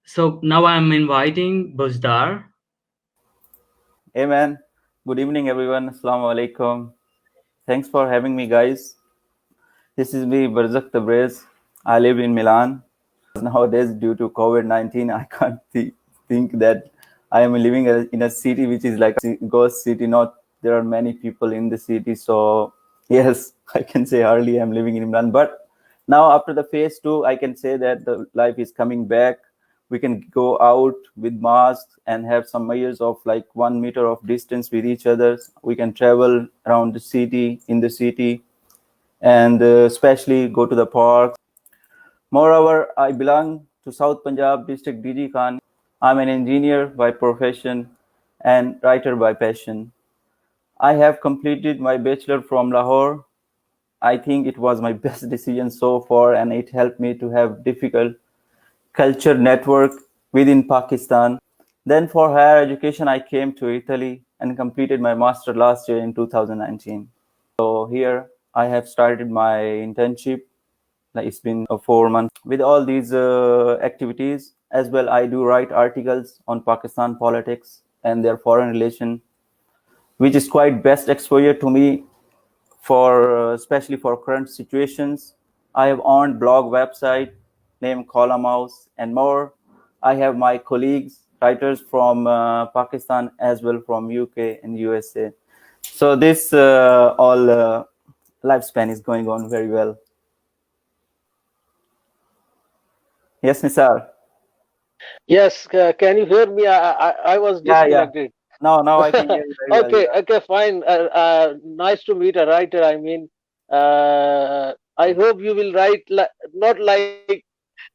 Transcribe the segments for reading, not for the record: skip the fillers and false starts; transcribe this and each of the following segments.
So now I'm inviting Buzdar. Hey man, good evening everyone. Assalamu alaikum. Thanks for having me, guys. This is me, Barzakh Tabraiz. I live in Milan. Nowadays, due to COVID-19, I can't think that I am living in a city which is like a ghost city. Not there are many people in the city, so yes, I can say hardly I'm living in Milan. But now after the phase two, I can say that the life is coming back. We can go out with masks and have some measures of like 1 meter of distance with each other. We can travel around the city, in the city, and especially go to the parks. Moreover, I belong to South Punjab district DG Khan. I'm an engineer by profession and writer by passion. I have completed my bachelor from Lahore. I think it was my best decision so far, and it helped me to have difficult culture network within Pakistan. Then for higher education, I came to Italy and completed my master last year in 2019. So here I have started my internship. Like it's been 4 months with all these activities. As well, I do write articles on Pakistan politics and their foreign relation, which is quite best exposure to me for especially for current situations. I have owned blog website named Column House and more. I have my colleagues, writers from Pakistan as well from UK and USA. So this all lifespan is going on very well. Yes, Nisar. Yes, can you hear me? I was Yeah, yeah. disconnected. Now I can hear you very well. Okay, Yeah. okay, fine. Nice to meet a writer. I hope you will write not like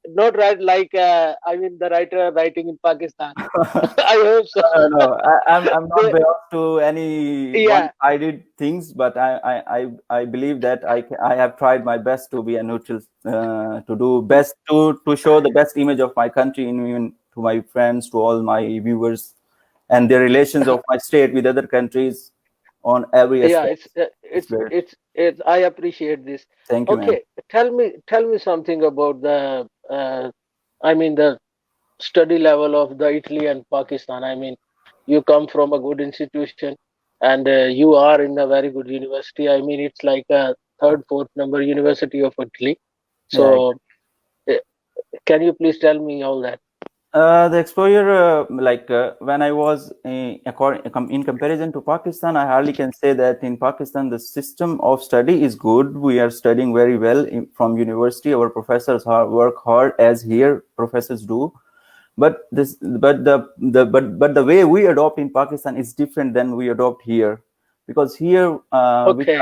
not write like the writer writing in Pakistan. I hope so. No, I'm not They, belong to any yeah, one-sided things, but I believe that I have tried my best to be a neutral, to do best to show the best image of my country, in even to my friends, to all my viewers, and the relations of my state with other countries on every yeah. aspect. It's great. It's. I appreciate this. Thank you, man. Okay, tell me something about the study level of the Italy and Pakistan. You come from a good institution and you are in a very good university. It's like a third, fourth number university of Italy. Yeah. So, uh, can you please tell me all that? The exposure, when I was in comparison to Pakistan, I hardly can say that in Pakistan the system of study is good. We are studying very well from university. Our professors work hard as here professors do. But the way we adopt in Pakistan is different than we adopt here, because here, Okay.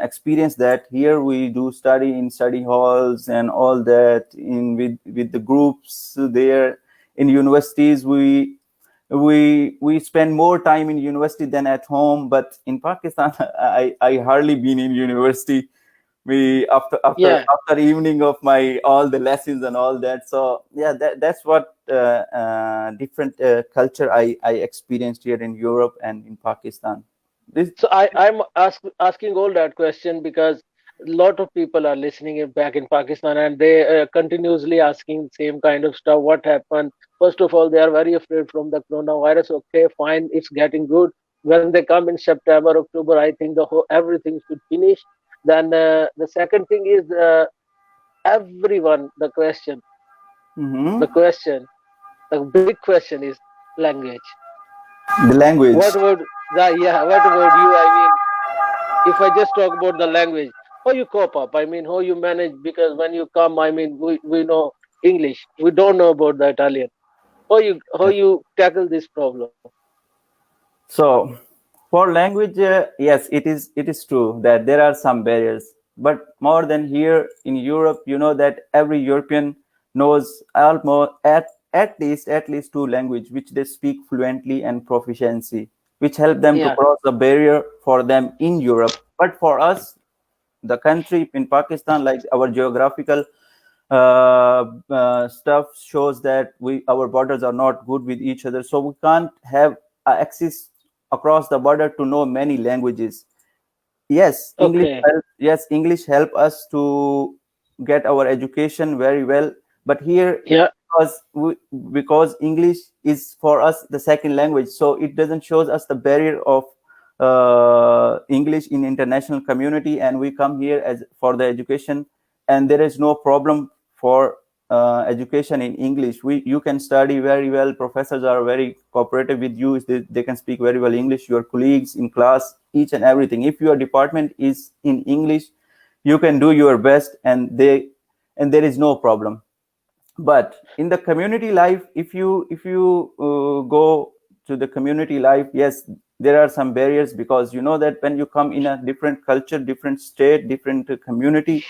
experienced that here we do study in study halls and all that in with the groups there. In universities, we spend more time in university than at home. But in Pakistan, I hardly been in university. We Yeah. after evening of my all the lessons and all that. So yeah, that's what different culture I experienced here in Europe and in Pakistan. This. So asking all that question because a lot of people are listening it back in Pakistan and they continuously asking same kind of stuff. What happened? First of all, they are very afraid from the coronavirus. Okay, fine, it's getting good. When they come in September, October, I think the whole everything should finish. Then the second thing is everyone. Hmm. The question, the big question is language. The language. What about yeah? What about you? If I just talk about the language, how you cope up? How you manage? Because when you come, we know English. We don't know about the Italian. How you tackle this problem? So for language, yes, it is true that there are some barriers. But more than here in Europe, you know that every European knows almost at least two language which they speak fluently and proficiency, which help them to Yeah. cross the barrier for them in Europe. But for us, the country in Pakistan, like our geographical stuff shows that our borders are not good with each other, so we can't have access across the border to know many languages. Yes, Okay. English help us to get our education very well, But here, Yeah. because because English is for us the second language, so it doesn't shows us the barrier of English in international community, and we come here as for the education, and there is no problem for education in English. You can study very well. Professors are very cooperative with you. They can speak very well English. Your colleagues in class, each and everything. If your department is in English, you can do your best, and there is no problem. But in the community life, if you go to the community life, yes, there are some barriers, because you know that when you come in a different culture, different state, different community,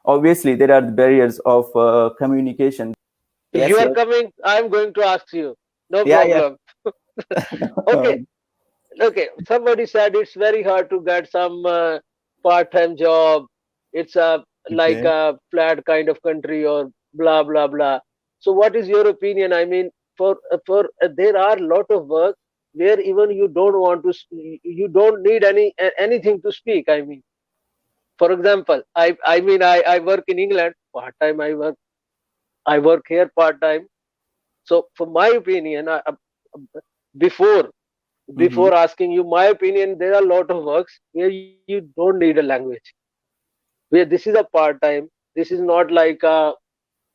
obviously there are the barriers of communication. If you Yes, are yes. coming, I'm going to ask you. No Yeah, yeah. problem. Okay. Okay. Somebody said it's very hard to get some part-time job. It's a like Okay. a flat kind of country or blah blah blah. So, what is your opinion? I mean, there are a lot of work where even you don't want to, you don't need anything to speak. I mean, for example, I work in England part time. I work here part time. So, for my opinion, before Mm-hmm. before asking you my opinion, there are a lot of works where you don't need a language. Where this is a part time. This is not like a.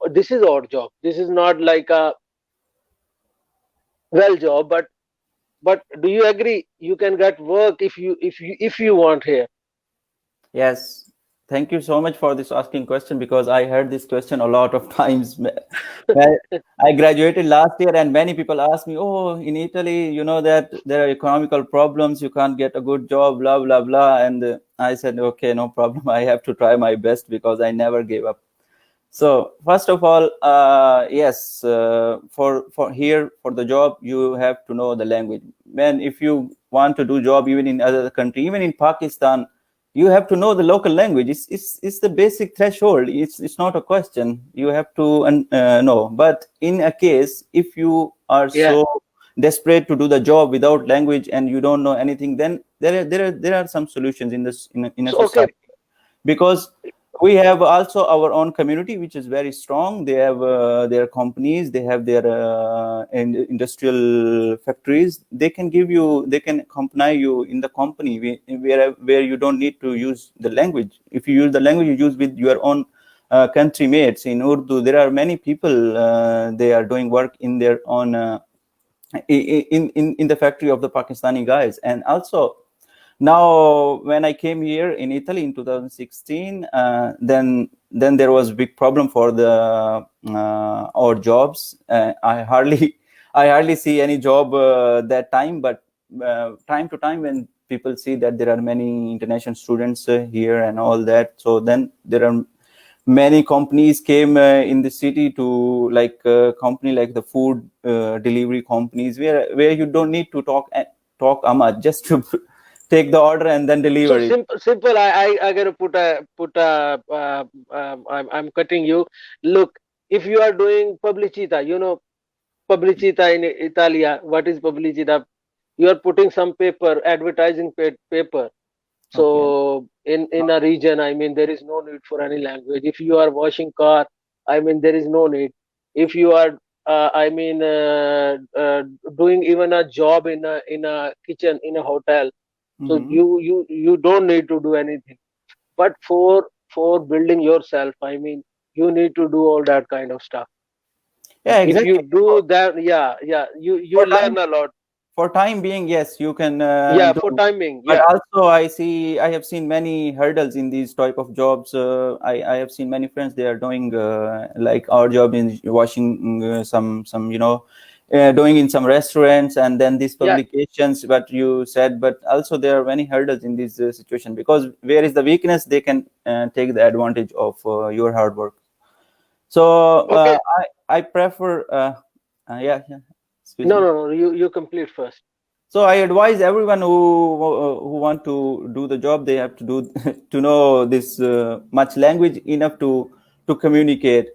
This is odd job. This is not like a well job. But do you agree? You can get work if you want here. Yes. Thank you so much for this asking question, because I heard this question a lot of times. Well, I graduated last year, and many people ask me, "Oh, in Italy, you know that there are economical problems. You can't get a good job, blah blah blah." And I said, "Okay, no problem. I have to try my best, because I never gave up." So first of all, yes, for here for the job, you have to know the language. Man, if you want to do job even in other country, even in Pakistan, you have to know the local language. It's the basic threshold. It's not a question. You have to know. But in a case, if you are Yeah. so desperate to do the job without language and you don't know anything, then there are some solutions in this in a So okay. society, because we have also our own community which is very strong. They have their companies, they have their industrial factories. They can accompany you in the company, where you don't need to use the language. If you use the language, you use with your own country mates in Urdu. There are many people, they are doing work in their own in the factory of the Pakistani guys. And also, now when I came here in Italy in 2016, then there was a big problem for the our jobs. I hardly see any job that time. But time to time, when people see that there are many international students here and all that, so then there are many companies came in the city, to like company like the food delivery companies, where you don't need to talk much, just to take the order and then So deliver it. simple. I gotta I'm cutting you. Look, if you are doing publicità, pubblicità in Italia. What is pubblicità? You are putting some paper, advertising paper. Okay. So in a region, I mean, there is no need for any language. If you are washing car, I mean, there is no need. If you are, doing even a job in a kitchen in a hotel, so Mm-hmm. you don't need to do anything. But for building yourself, I mean, you need to do all that kind of stuff. Yeah, If you exactly. do that, yeah, you For time learn a lot. for time being, yes, you can Yeah, do. for timing. But Yeah, also, I have seen many hurdles in these type of jobs. I have seen many friends, they are doing like our job in washing some doing in some restaurants, and then these yeah. publications, but you said. But also there are many hurdles in this situation, because where is the weakness, they can take the advantage of your hard work. So Okay. I prefer yeah, excuse No, me. no, no. You complete first. So I advise everyone who want to do the job, they have to do to know this much language enough to communicate.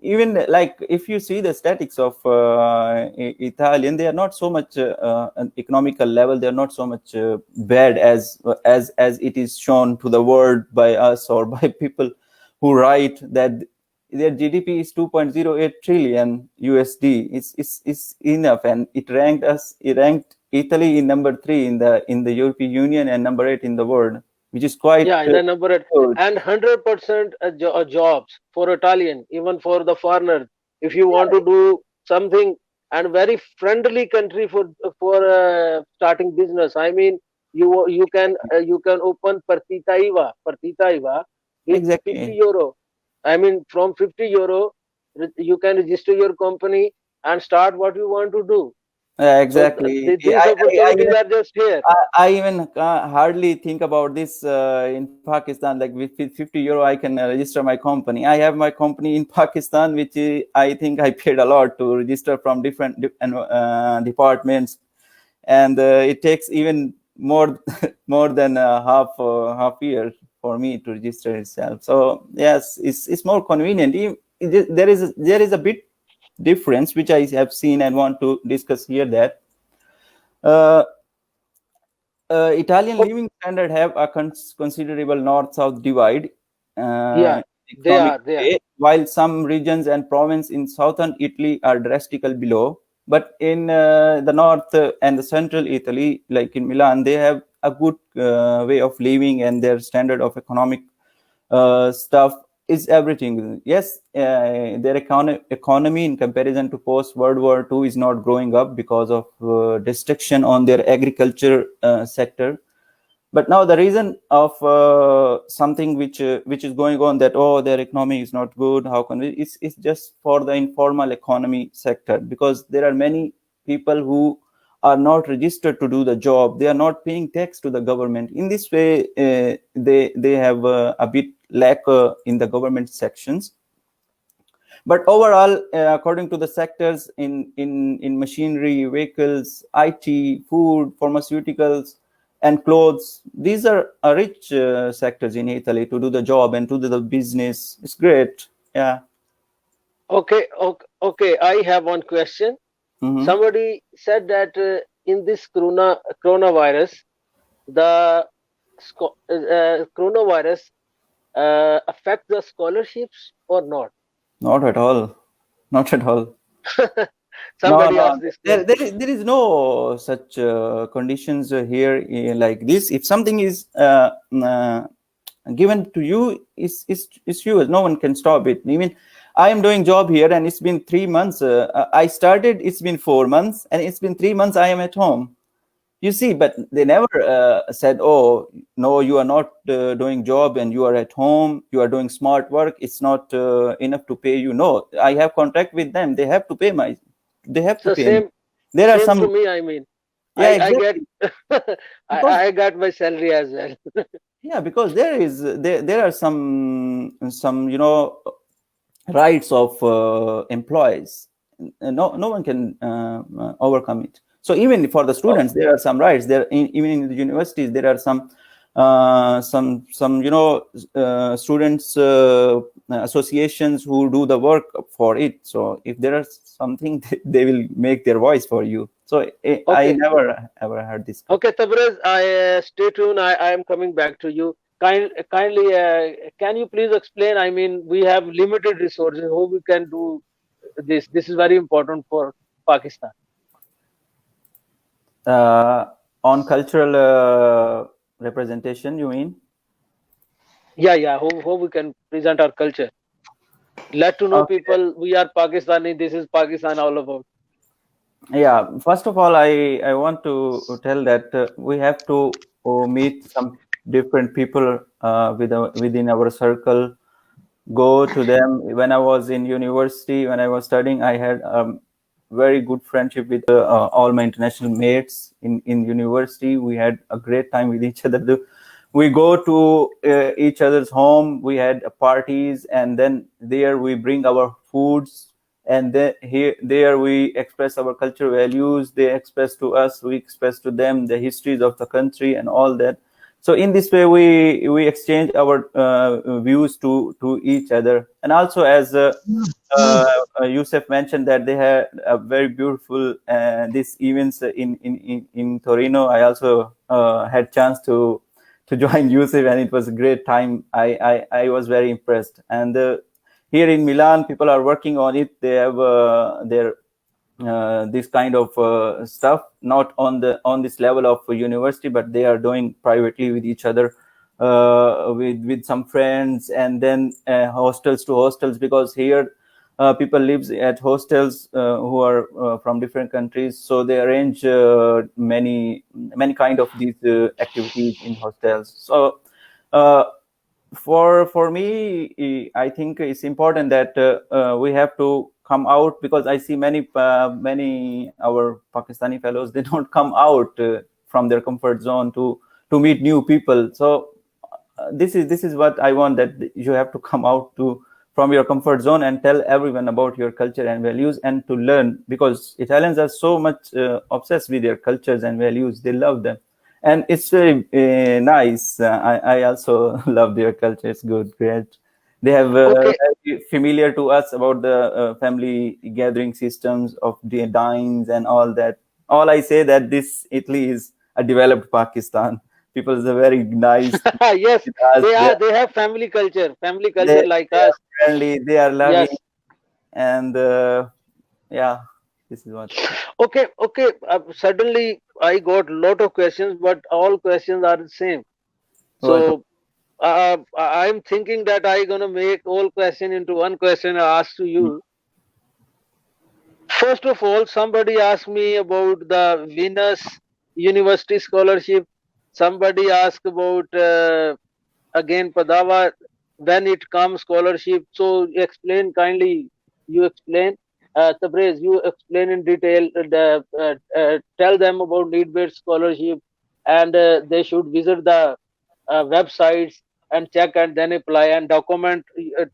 Even like if you see the statistics of Italian, they are not so much an economical level. They are not so much bad as it is shown to the world by us, or by people who write that their GDP is 2.08 trillion USD. It's enough, and it ranked Italy in number 3 in the European Union and number 8 in the world, which is quite Yeah, the number it, good. and 100% jobs for Italian, even for the foreigners. If you want to do something, and very friendly country for starting business. I mean, you can open partita IVA with 50 Exactly. euro. I mean, from 50 euro, you can register your company and start what you want to do. So Exactly. these opportunities are just here. I even hardly think about this in Pakistan. Like with 50 euro, I can register my company. I have my company in Pakistan, which I think I paid a lot to register from different departments, and it takes even more more than half year for me to register itself. So yes, it's more convenient. There is a bit difference which I have seen and want to discuss here, that uh, Italian Oh, living standard have a considerable north-south divide yeah, they economic are. They are. way, while some regions and province in southern Italy are drastically below. But in the north and the central Italy, like in Milan, they have a good way of living, and their standard of economic stuff is everything. Yes, their economy in comparison to post World War II is not growing up because of destruction on their agriculture sector. But now the reason of something which is going on, that oh, their economy is not good, how can we, it's just for the informal economy sector, because there are many people who are not registered to do the job. They are not paying tax to the government. In this way, they have a bit lack in the government sections. But overall, according to the sectors in machinery, vehicles, IT, food, pharmaceuticals, and clothes, these are rich sectors in Italy to do the job and to do the business. It's great. Yeah. Okay, okay, okay. I have one question. Hmm. Somebody said that in this coronavirus, the coronavirus affect the scholarships or not? Not at all. Not at all. No, Somebody no, asked this there question. is no such conditions here like this. If something is given to you, is yours. No one can stop it. I mean, I am doing job here, and it's been 3 months. I started. It's been 4 months, and it's been 3 months. I am at home. You see, but they never said, "Oh, no, you are not doing job, and you are at home. You are doing smart work. It's not enough to pay you." No, I have contract with them. They have to pay my. They have to So pay me. same, There are same to some. me. I mean, Yeah, I get, exactly. I Because I got my salary as well. yeah, because there are some rights of employees. No one can overcome it. So even for the Oh, students, there are some rights. Even in the universities, there are some students associations who do the work for it. So if there are something, they will make their voice for you. So I okay, never ever heard this. okay, Tabrez, I stay tuned. I am coming back to you. Kindly, can you please explain? I mean, we have limited resources. How we can do this? This is very important for Pakistan. uh, on cultural representation, you mean? Yeah, yeah. How we can present our culture? Let to know Okay. people we are Pakistani. This is Pakistan all about. Yeah, first of all, I want to tell that we have to meet some different people within our circle, go to them. When I was in university, when I was studying, I had very good friendship with all my international mates in university. We had a great time with each other. We go to each other's home. We had parties, and then there we bring our foods, and then here there we express our cultural values. They express to us, we express to them the histories of the country and all that. So in this way, we exchange our views to each other. And also, as Yusuf mentioned, that they had a very beautiful these events in Torino. I also had chance to join Yusuf, and it was a great time. I was very impressed. And here in Milan, people are working on it. They have their this kind of stuff, not on this level of university, but they are doing privately with each other, with some friends, and then hostels to hostels, because here people lives at hostels who are from different countries, so they arrange many kind of these activities in hostels. So uh, for me, I think it's important that we have to come out, because I see many our Pakistani fellows, they don't come out from their comfort zone to meet new people. So this is what I want, that you have to come out to from your comfort zone and tell everyone about your culture and values, and to learn, because Italians are so much obsessed with their cultures and values. They love them, and it's very nice. I also love their culture. It's good, great. They have Okay. very familiar to us about the family gathering systems of the dines and all that. All I say that this Italy is a developed Pakistan. People are very nice Yes, with us. they are. They have family culture like They are us. friendly. They are loving, Yes. and yeah, this is what. Okay, okay. Suddenly, I got lot of questions, but all questions are the same. What? So, I'm thinking that I gonna make all question into one question I ask to you. First of all, somebody asked me about the Venus University scholarship. Somebody asked about again Padava when it comes scholarship. So explain kindly. You explain. Tabraiz, you explain in detail. Tell them about need-based scholarship, and they should visit the websites and check and then apply and document.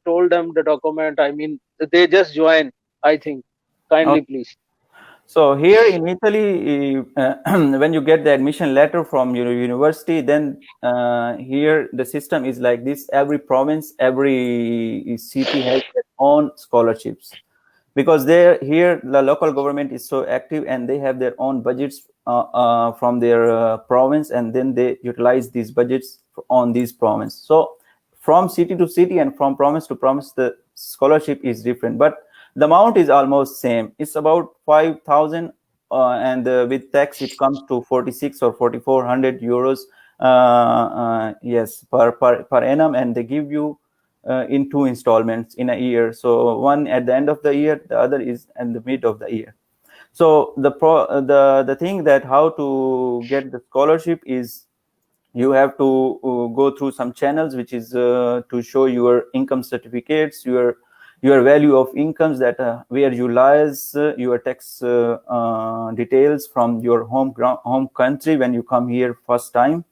Told them the document. I mean, they just join. I think. Kindly, please. So here in Italy, when you get the admission letter from your university, then here the system is like this: every province, every city has their own scholarships, because they here the local government is so active, and they have their own budgets from their province, and then they utilize these budgets on these province. So from city to city and from province to province, the scholarship is different, but the amount is almost same. It's about 5,000, and with tax it comes to 46 or 4,400 euros, yes, per annum, and they give you in two installments in a year. So one at the end of the year, the other is in the mid of the year. So the thing that how to get the scholarship is, you have to go through some channels, which is to show your income certificates, your value of incomes, that where you lies your tax details from your home country when you come here first time,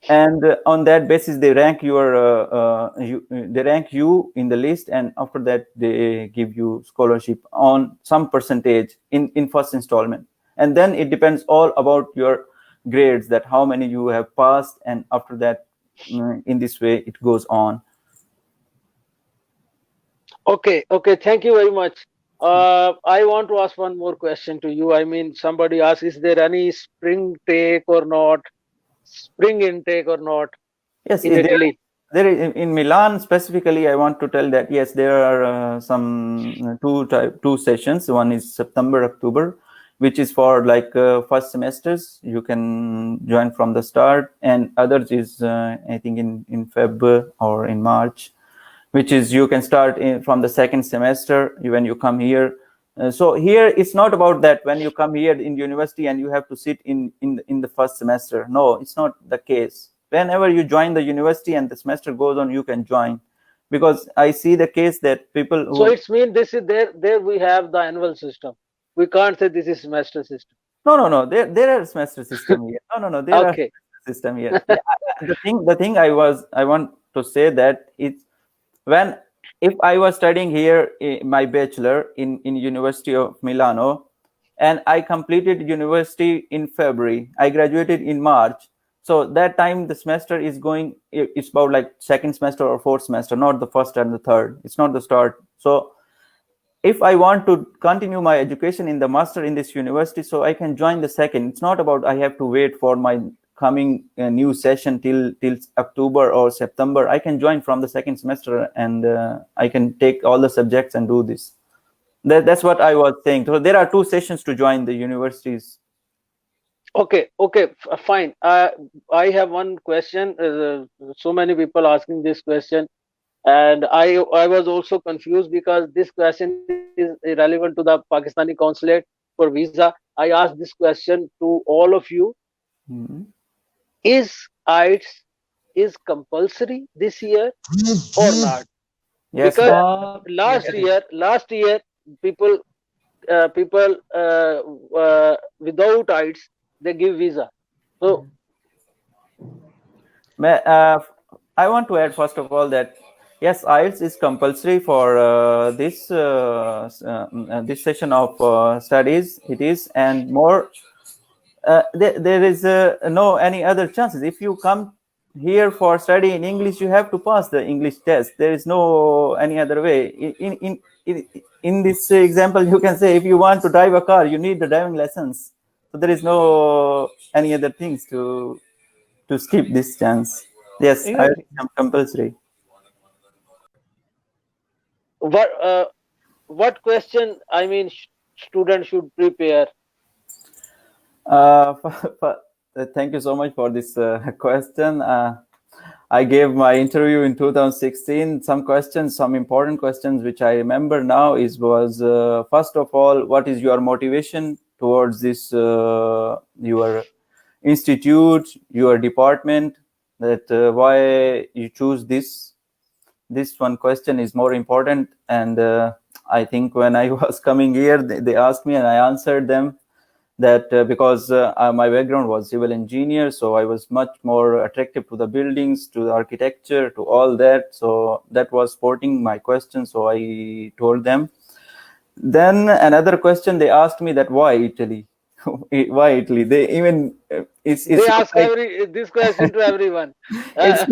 and on that basis they rank they rank you in the list, and after that they give you scholarship on some percentage in first installment, and then it depends all about your grades, that how many you have passed, and after that, in this way it goes on. Okay, okay. Thank you very much. I want to ask one more question to you. I mean, somebody asked, is there any spring take or not, spring intake or not Yes, in Italy? there in Milan specifically, I want to tell that yes, there are some two sessions. One is September, October, which is for like first semesters. You can join from the start, and others is I think in Feb or in March, which is you can start from the second semester when you come here. So here it's not about that when you come here in university and you have to sit in the first semester. No, it's not the case. Whenever you join the university and the semester goes on, you can join, because I see the case that people So who. it's mean this is there. There we have the annual system. We can't say this is semester system. No, there are semester system here. No, there are Okay. system here. Yeah, the thing I want to say that it's when, if I was studying here my bachelor in University of Milano, and I completed university in February, I graduated in March. So that time the semester is going, it's about like second semester or fourth semester, not the first and the third. It's not the start. So if I want to continue my education in the master in this university, so I can join the second. It's not about I have to wait for my coming new session till October or September, I can join from the second semester, and I can take all the subjects and do this. That's what I was saying. So there are 2 sessions to join the universities. Okay, fine. I have one question. So many people asking this question, and I was also confused because this question is relevant to the Pakistani consulate for visa. I asked this question to all of you. Mhm. Is IELTS is compulsory this year or not? Yes, Because Yes. last year people without IELTS they give visa. So I want to add first of all that yes, IELTS is compulsory for this session of studies. It is, and more. There is no any other chances. If you come here for study in English, you have to pass the English test. There is no any other way. In this example, you can say if you want to drive a car, you need the driving lessons. So there is no any other things to skip this chance. Yes, I Exactly. am compulsory. what question? I mean, students should prepare. Uh, Thank you so much for this question. I gave my interview in 2016. Some questions, some important questions, which I remember now was first of all, what is your motivation towards this your institute, your department? That why you choose this? This one question is more important, and I think when I was coming here, they asked me, and I answered them that because my background was civil engineer, so I was much more attractive to the buildings, to the architecture, to all that. So that was supporting my question. So I told them. Then another question they asked me that why Italy? Why Italy? They even They it's ask like this question to everyone. it's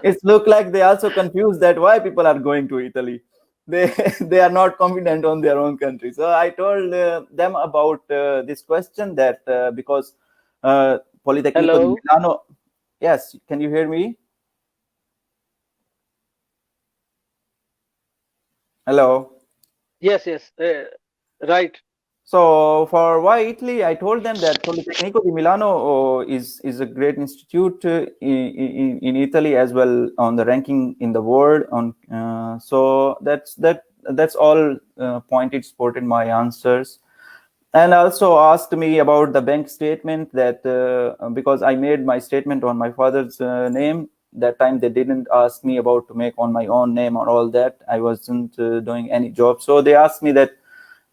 it's look like they also confused that why people are going to Italy. They they are not confident on their own country. So I told them about this question that because Politecnico di Hello. Milano. Yes, can you hear me? Hello. Yes, right. So for why Italy, I told them that Politecnico di Milano is a great institute in Italy as well on the ranking in the world. On so that's all pointed supported my answers, and also asked me about the bank statement that because I made my statement on my father's name. That time they didn't ask me about to make on my own name or all that. I wasn't doing any job, so they asked me that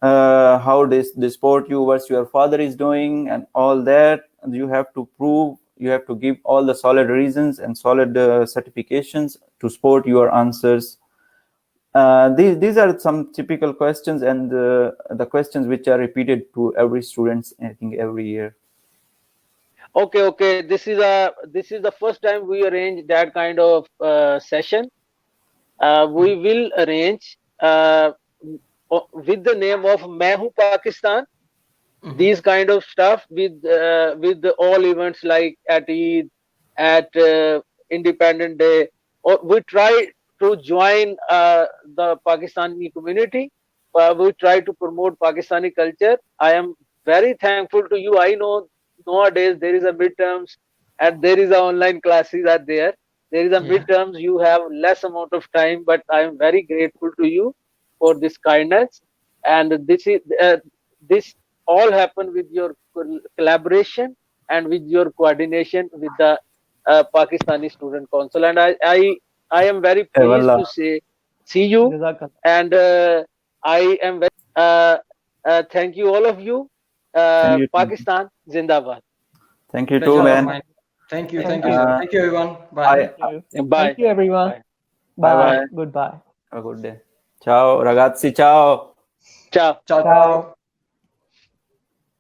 how they support you, what your father is doing, and all that. And you have to prove, you have to give all the solid reasons and solid certifications to support your answers. These are some typical questions, and the questions which are repeated to every student, I think, every year. Okay. This is the first time we arrange that kind of session. We will arrange with the name of Main Hu Pakistan. These kind of stuff with all events like at Eid, at Independent Day, or we try to join the Pakistani community. We try to promote Pakistani culture. I am very thankful to you. I know nowadays there is a midterms and there is a online classes are there. There is a midterms. You have less amount of time, but I am very grateful to you for this kindness. And this all happen with your collaboration and with your coordination with the Pakistani Student Council. And I am very pleased Wallah. to see you. Jazakallah. And I am very thank you all of you. Thank you. Pakistan Zindabad. Thank you too, Pleasure of man. mine. Thank you. Thank Thank you. you. Thank you, everyone. Bye. I Bye. Thank you, everyone. Bye. Bye Bye. bye. Goodbye. Have a good day. Ciao, ragazzi. Ciao. Ciao. Ciao, Ciao. ciao.